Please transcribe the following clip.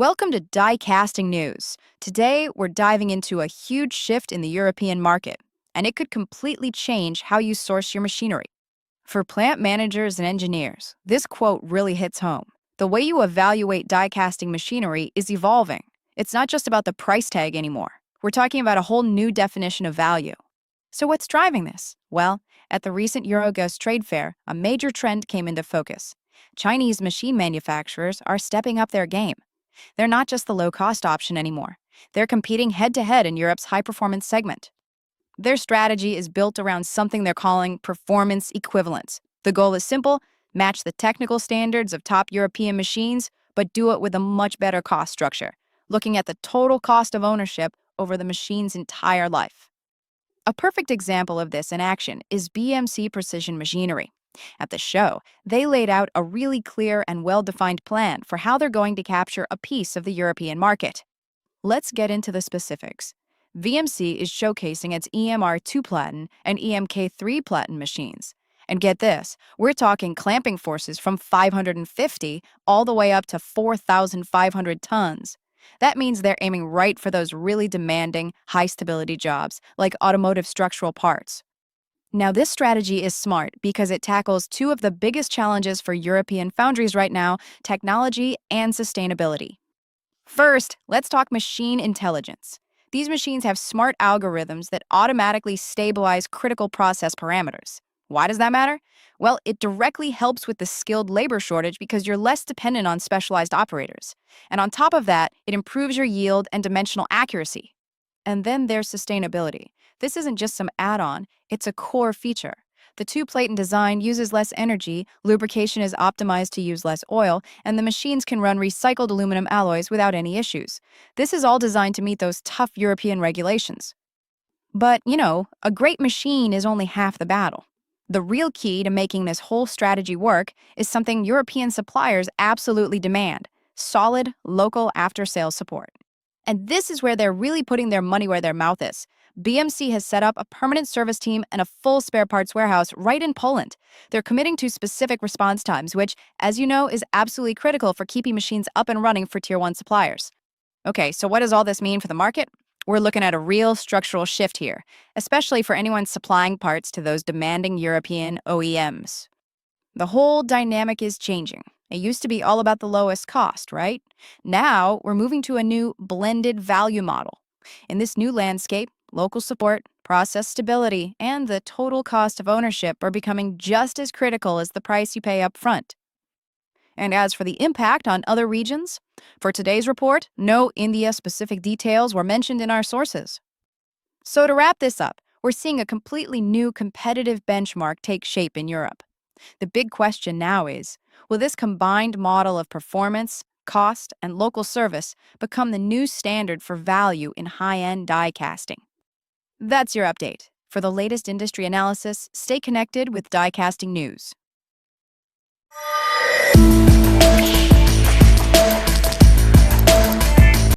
Welcome to die casting news. Today, we're diving into a huge shift in the European market, and it could completely change how you source your machinery. For plant managers and engineers, this quote really hits home. The way you evaluate die casting machinery is evolving. It's not just about the price tag anymore. We're talking about a whole new definition of value. So, what's driving this? Well, at the recent Euroghost trade fair, a major trend came into focus. Chinese machine manufacturers are stepping up their game. They're not just the low-cost option anymore. They're competing head-to-head in Europe's high-performance segment. Their strategy is built around something they're calling performance equivalence. The goal is simple: match the technical standards of top European machines, but do it with a much better cost structure, looking at the total cost of ownership over the machine's entire life. A perfect example of this in action is BMC Precision Machinery. At the show, they laid out a really clear and well-defined plan for how they're going to capture a piece of the European market. Let's get into the specifics. VMC is showcasing its EMR2 Platin and EMK3 Platin machines. And get this, we're talking clamping forces from 550 all the way up to 4,500 tons. That means they're aiming right for those really demanding, high-stability jobs, like automotive structural parts. Now, this strategy is smart because it tackles two of the biggest challenges for European foundries right now: technology and sustainability. First, let's talk machine intelligence. These machines have smart algorithms that automatically stabilize critical process parameters. Why does that matter? Well, it directly helps with the skilled labor shortage because you're less dependent on specialized operators. And on top of that, it improves your yield and dimensional accuracy. And then there's sustainability. This isn't just some add-on, it's a core feature. The two-plate design uses less energy, lubrication is optimized to use less oil, and the machines can run recycled aluminum alloys without any issues. This is all designed to meet those tough European regulations. But, a great machine is only half the battle. The real key to making this whole strategy work is something European suppliers absolutely demand: solid, local after-sales support. And this is where they're really putting their money where their mouth is. BMC has set up a permanent service team and a full spare parts warehouse right in Poland. They're committing to specific response times, which, as you know, is absolutely critical for keeping machines up and running for Tier 1 suppliers. Okay, so what does all this mean for the market? We're looking at a real structural shift here, especially for anyone supplying parts to those demanding European OEMs. The whole dynamic is changing. It used to be all about the lowest cost, right? Now, we're moving to a new blended value model. In this new landscape, local support, process stability, and the total cost of ownership are becoming just as critical as the price you pay up front. And as for the impact on other regions, for today's report, no India-specific details were mentioned in our sources. So to wrap this up, we're seeing a completely new competitive benchmark take shape in Europe. The big question now is, will this combined model of performance, cost, and local service become the new standard for value in high-end die casting? That's your update. For the latest industry analysis, stay connected with Die Casting News.